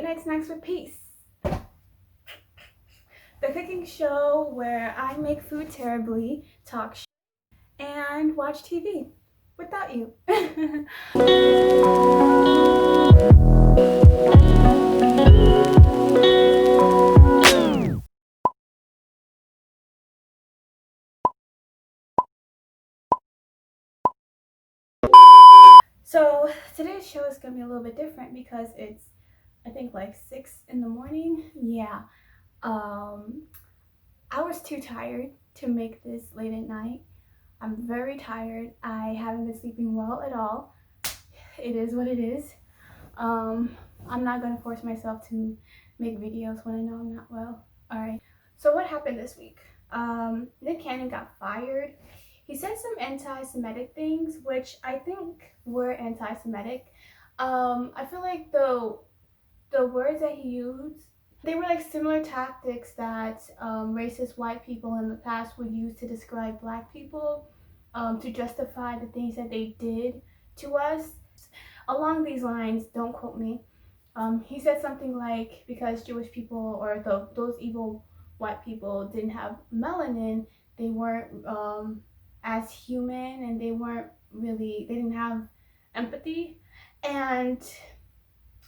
night snacks with peace. The cooking show where I make food terribly, talk and watch TV without you. So today's show is gonna be a little bit different because it's, I think, like 6 in the morning. Yeah. I was too tired to make this late at night. I'm very tired. I haven't been sleeping well at all. It is what it is. I'm not gonna force myself to make videos when I know I'm not well. Alright. So what happened this week? Nick Cannon got fired. He said some anti-Semitic things, which I think were anti-Semitic. I feel like the words that he used, they were like similar tactics that racist white people in the past would use to describe black people, to justify the things that they did to us. Along these lines, don't quote me, he said something like, because Jewish people or those evil white people didn't have melanin, they weren't as human, and they didn't have empathy. And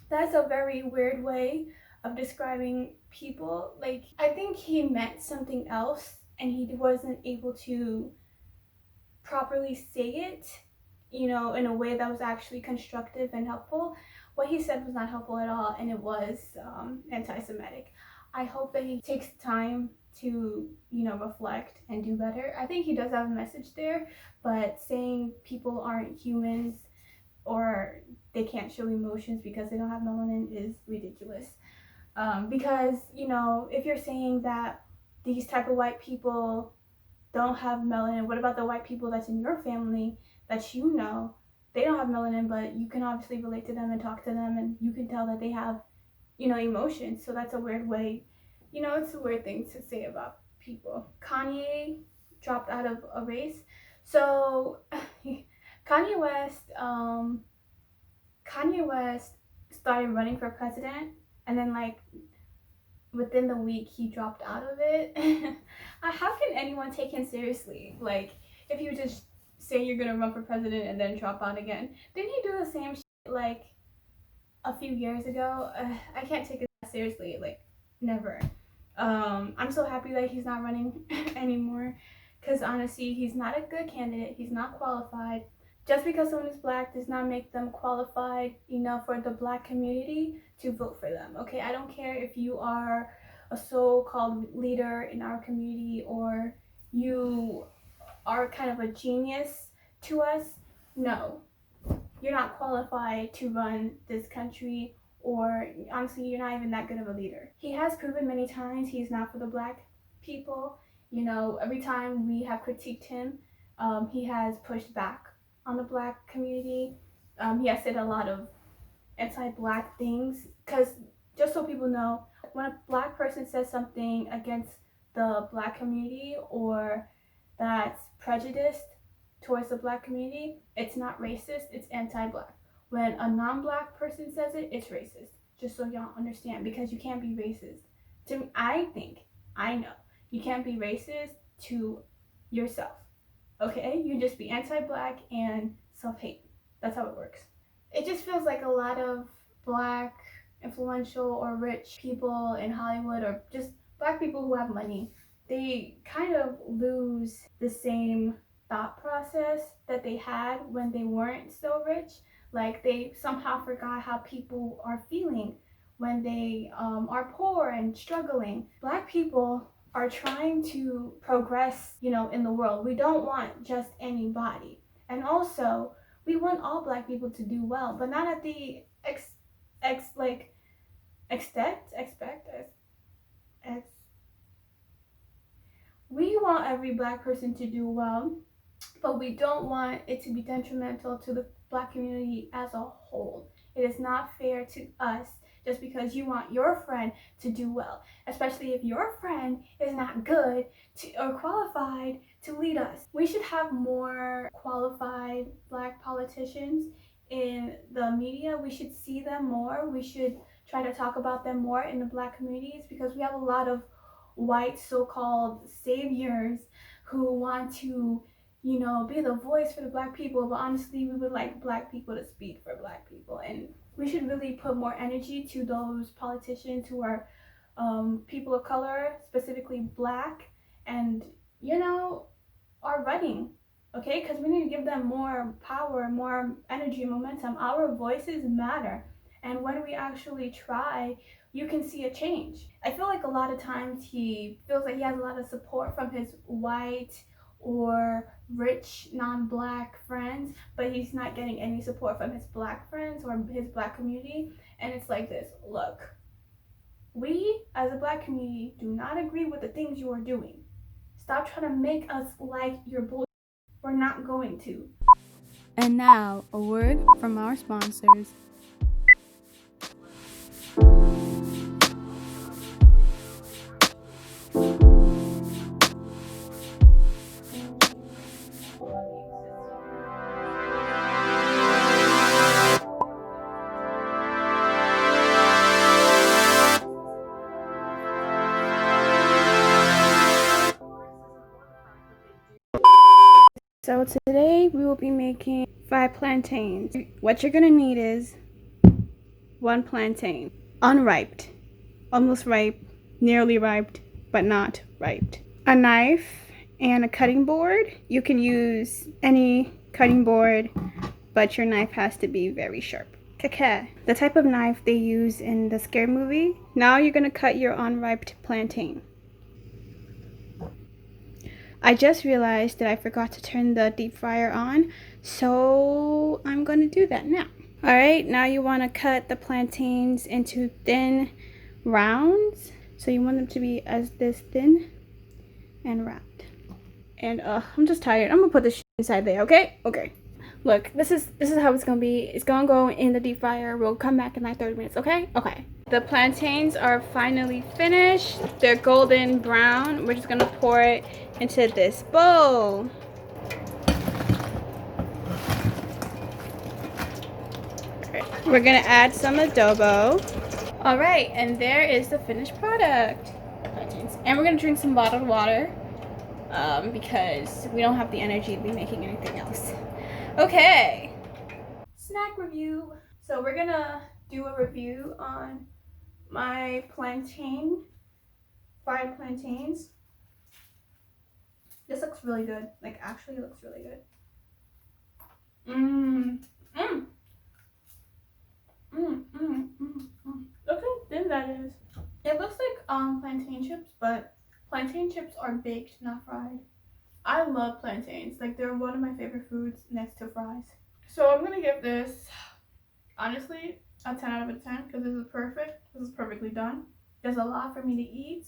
that's a very weird way of describing people. Like, I think he meant something else and he wasn't able to properly say it, in a way that was actually constructive and helpful. What he said was not helpful at all, and it was anti-Semitic. I hope that he takes time to, reflect and do better. I think he does have a message there, but saying people aren't humans or they can't show emotions because they don't have melanin is ridiculous. Because, if you're saying that these type of white people don't have melanin, what about the white people that's in your family that they don't have melanin, but you can obviously relate to them and talk to them, and you can tell that they have, emotions. So that's a weird way, it's a weird thing to say about people. Kanye dropped out of a race. So Kanye West started running for president, and then like within the week he dropped out of it. How can anyone take him seriously? Like, if you just say you're gonna run for president and then drop out again. Didn't he do the same shit like a few years ago? I can't take it seriously, like, never. I'm so happy that he's not running anymore, because honestly, he's not a good candidate. He's not qualified. Just because someone is black does not make them qualified enough for the black community to vote for them, okay? I don't care if you are a so-called leader in our community or you are kind of a genius to us. No, you're not qualified to run this country, or honestly, you're not even that good of a leader. He has proven many times he's not for the black people. Every time we have critiqued him, he has pushed back on the black community. He has said a lot of anti-black things, because just so people know, when a black person says something against the black community or that's prejudiced towards the black community, it's not racist, it's anti-black. When a non-black person says it, it's racist. Just so y'all understand, because you can't be racist. To me, I know, you can't be racist to yourself. Okay, you just be anti-black and self-hate. That's how it works. It just feels like a lot of black, influential, or rich people in Hollywood, or just black people who have money, they kind of lose the same thought process that they had when they weren't so rich. Like, they somehow forgot how people are feeling when they are poor and struggling. Black people are trying to progress, in the world. We don't want just anybody. And also, we want all black people to do well, but not at the we want every black person to do well, but we don't want it to be detrimental to the black community as a whole. It is not fair to us just because you want your friend to do well, especially if your friend is not good or qualified to lead us. We should have more qualified black politicians in the media. We should see them more. We should try to talk about them more in the Black communities, because we have a lot of white so-called saviors who want to, you know, be the voice for the Black people, but honestly we would like Black people to speak for Black people, and we should really put more energy to those politicians who are people of color, specifically Black, and you know, are running, okay? Because we need to give them more power, more energy, momentum. Our voices matter, and when we actually try, you can see a change. I feel like a lot of times he feels like he has a lot of support from his white or rich non-Black friends, but he's not getting any support from his Black friends or his Black community. And it's like this: look, we as a Black community do not agree with the things you are doing. Stop trying to make us like your bull. We're not going to. And now, a word from our sponsors. So today we will be making 5 plantains. What you're gonna need is 1 plantain, unripe, almost ripe, nearly ripe, but not ripe. A knife and a cutting board. You can use any cutting board, but your knife has to be very sharp. Kake, the type of knife they use in the Scare movie. Now you're gonna cut your unripe plantain. I just realized that I forgot to turn the deep fryer on, so I'm going to do that now. Alright, now you want to cut the plantains into thin rounds. So you want them to be as this thin and round. And I'm just tired. I'm going to put this inside there, okay? Okay. Look, this is how it's going to be. It's going to go in the deep fryer. We'll come back in like 30 minutes, okay? Okay. The plantains are finally finished. They're golden brown. We're just going to pour it into this bowl. Right. We're going to add some adobo. All right, and there is the finished product. And we're going to drink some bottled water because we don't have the energy to be making anything else. Okay. Snack review. So we're going to do a review on my plantain, 5 plantains. This looks really good. Like, actually looks really good. Look how thin that is. It looks like plantain chips, but plantain chips are baked, not fried. I love plantains. Like, they're one of my favorite foods next to fries. So I'm gonna give this, honestly, a 10 out of 10 because this is perfect. This is perfectly done. There's a lot for me to eat.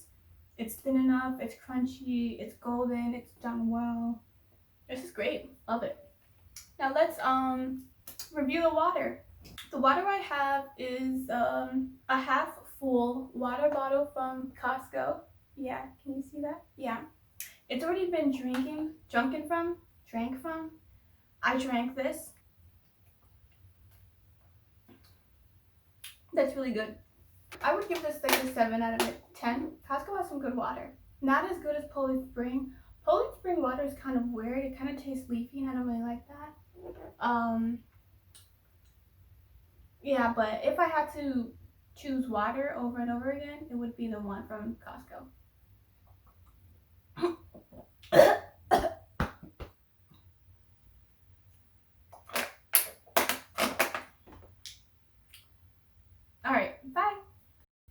It's thin enough, it's crunchy, it's golden, it's done well. This is great. Love it. Now let's review the water. The water I have is a half full water bottle from Costco. Yeah, can you see that? Yeah. It's already been drank from. I drank this. That's really good. I would give this like a 7 out of 10. Costco has some good water. Not as good as Poland Spring. Poland Spring water is kind of weird. It kind of tastes leafy and I don't really like that. Yeah, but if I had to choose water over and over again, it would be the one from Costco. Alright, bye.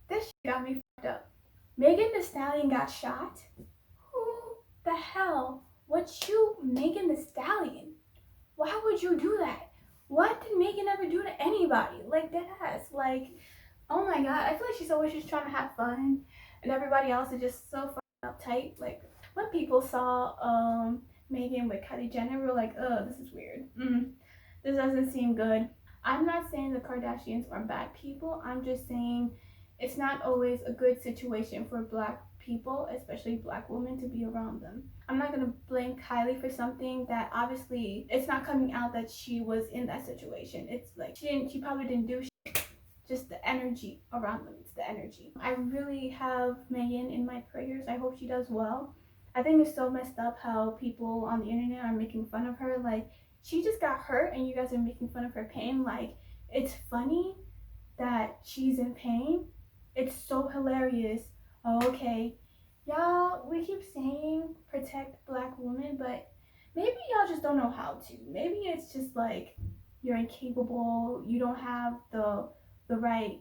This shit got me fucked up. Megan Thee Stallion got shot? Who the hell would shoot Megan Thee Stallion? Why would you do that? What did Megan ever do to anybody? Like, deadass. Like, oh my god. I feel like she's always just trying to have fun. And everybody else is just so fucking uptight. Like, when people saw Megan with Kylie Jenner, we were like, ugh, this is weird. This doesn't seem good. I'm not saying the Kardashians are bad people. I'm just saying it's not always a good situation for Black people, especially Black women, to be around them. I'm not gonna blame Kylie for something that obviously it's not coming out that she was in that situation. It's like she probably didn't do shit. just the energy around them. It's the energy. I really have Megan in my prayers. I hope she does well. I think it's so messed up how people on the internet are making fun of her. Like, she just got hurt and you guys are making fun of her pain. Like, it's funny that she's in pain. It's so hilarious. Oh, okay. Y'all, we keep saying protect black women, but maybe y'all just don't know how to. Maybe it's just like you're incapable, you don't have the right,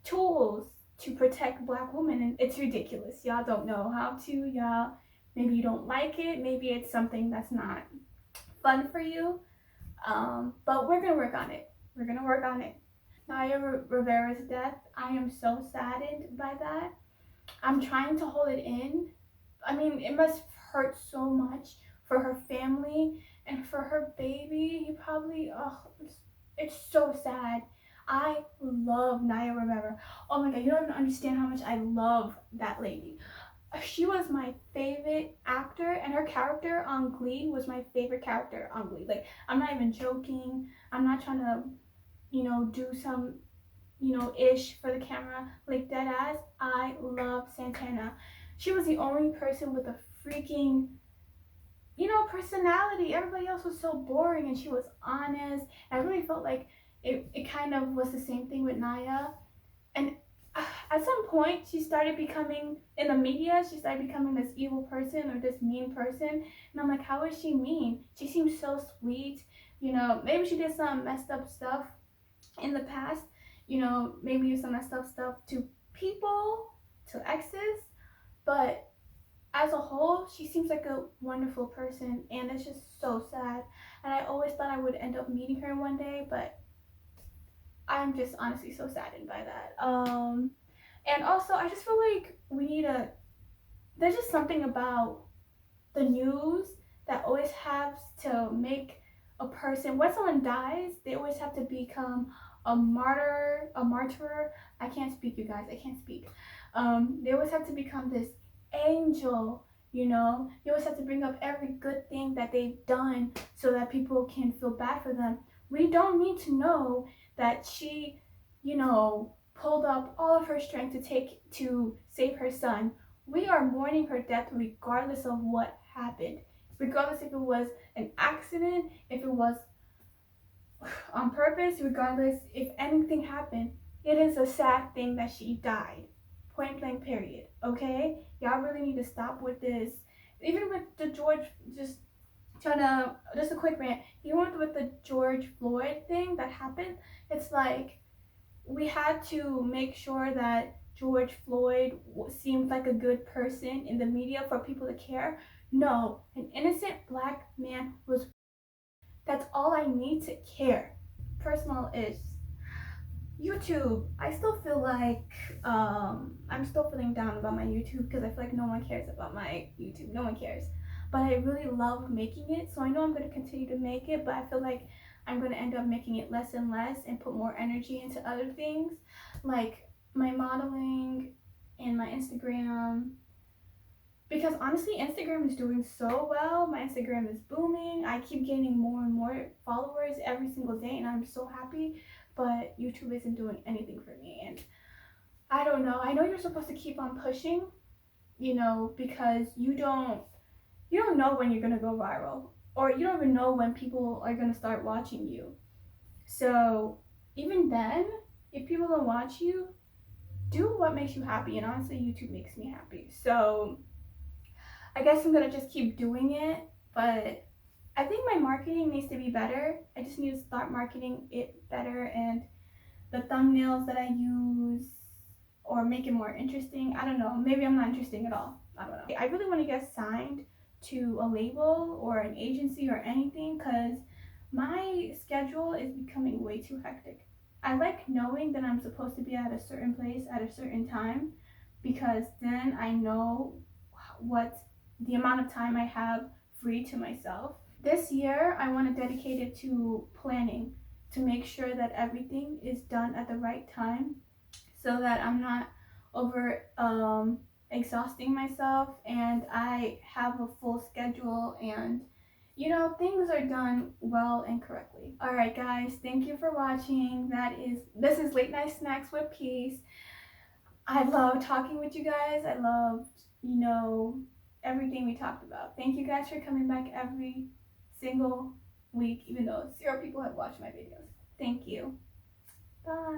tools to protect black women, and it's ridiculous. Y'all don't know how to. Y'all, maybe you don't like it, maybe it's something that's not fun for you. But we're gonna work on it. We're gonna work on it. Naya Rivera's death, I am so saddened by that. I'm trying to hold it in. I mean, it must hurt so much for her family and for her baby. He probably, it's so sad. I love Naya Rivera. Oh my god, you don't even understand how much I love that lady. She was my favorite actor, and her character on Glee was my favorite character on Glee. Like, I'm not even joking. I'm not trying to, do some, ish for the camera. Like, dead ass, I love Santana. She was the only person with a freaking, personality. Everybody else was so boring, and she was honest. I really felt like it kind of was the same thing with Naya. And at some point, she started becoming, in the media, she started becoming this evil person or this mean person. And I'm like, how is she mean? She seems so sweet. Maybe she did some messed up stuff in the past. Maybe some messed up stuff to people, to exes. But as a whole, she seems like a wonderful person. And it's just so sad. And I always thought I would end up meeting her one day, but I'm just honestly so saddened by that. And also, I just feel like there's just something about the news that always has to make a person, when someone dies, they always have to become a martyr. I can't speak, you guys, I can't speak. They always have to become this angel, They always have to bring up every good thing that they've done so that people can feel bad for them. We don't need to know that she, pulled up all of her strength to save her son. We are mourning her death regardless of what happened. Regardless if it was an accident, if it was on purpose, regardless if anything happened, it is a sad thing that she died. Point blank period. Okay? Y'all really need to stop with this. Even with the just a quick rant. Even with the George Floyd thing that happened, it's like we had to make sure that George Floyd seemed like a good person in the media for people to care. No, an innocent black man was. That's all I need to care. Personal is YouTube. I still feel like I'm still feeling down about my YouTube because I feel like no one cares about my YouTube. No one cares. But I really love making it, so I know I'm going to continue to make it, but I feel like I'm going to end up making it less and less and put more energy into other things, like my modeling and my Instagram. Because honestly, Instagram is doing so well. My Instagram is booming. I keep gaining more and more followers every single day, and I'm so happy. But YouTube isn't doing anything for me, and I don't know. I know you're supposed to keep on pushing, because you don't know when you're gonna go viral, or you don't even know when people are gonna start watching you. So even then, if people don't watch you, do what makes you happy. And honestly, YouTube makes me happy. So I guess I'm gonna just keep doing it, but I think my marketing needs to be better. I just need to start marketing it better, and the thumbnails that I use, or make it more interesting. I don't know. Maybe I'm not interesting at all. I don't know. I really want to get signed to a label or an agency or anything, because my schedule is becoming way too hectic. I like knowing that I'm supposed to be at a certain place at a certain time, because then I know what the amount of time I have free to myself. This year, I want to dedicate it to planning, to make sure that everything is done at the right time, so that I'm not over exhausting myself, and I have a full schedule, and things are done well and correctly. All right, guys, thank you for watching. This is Late Night Snacks with Peace. I love talking with you guys. I loved, everything we talked about. Thank you guys for coming back every single week, even though 0 people have watched my videos. Thank you. Bye.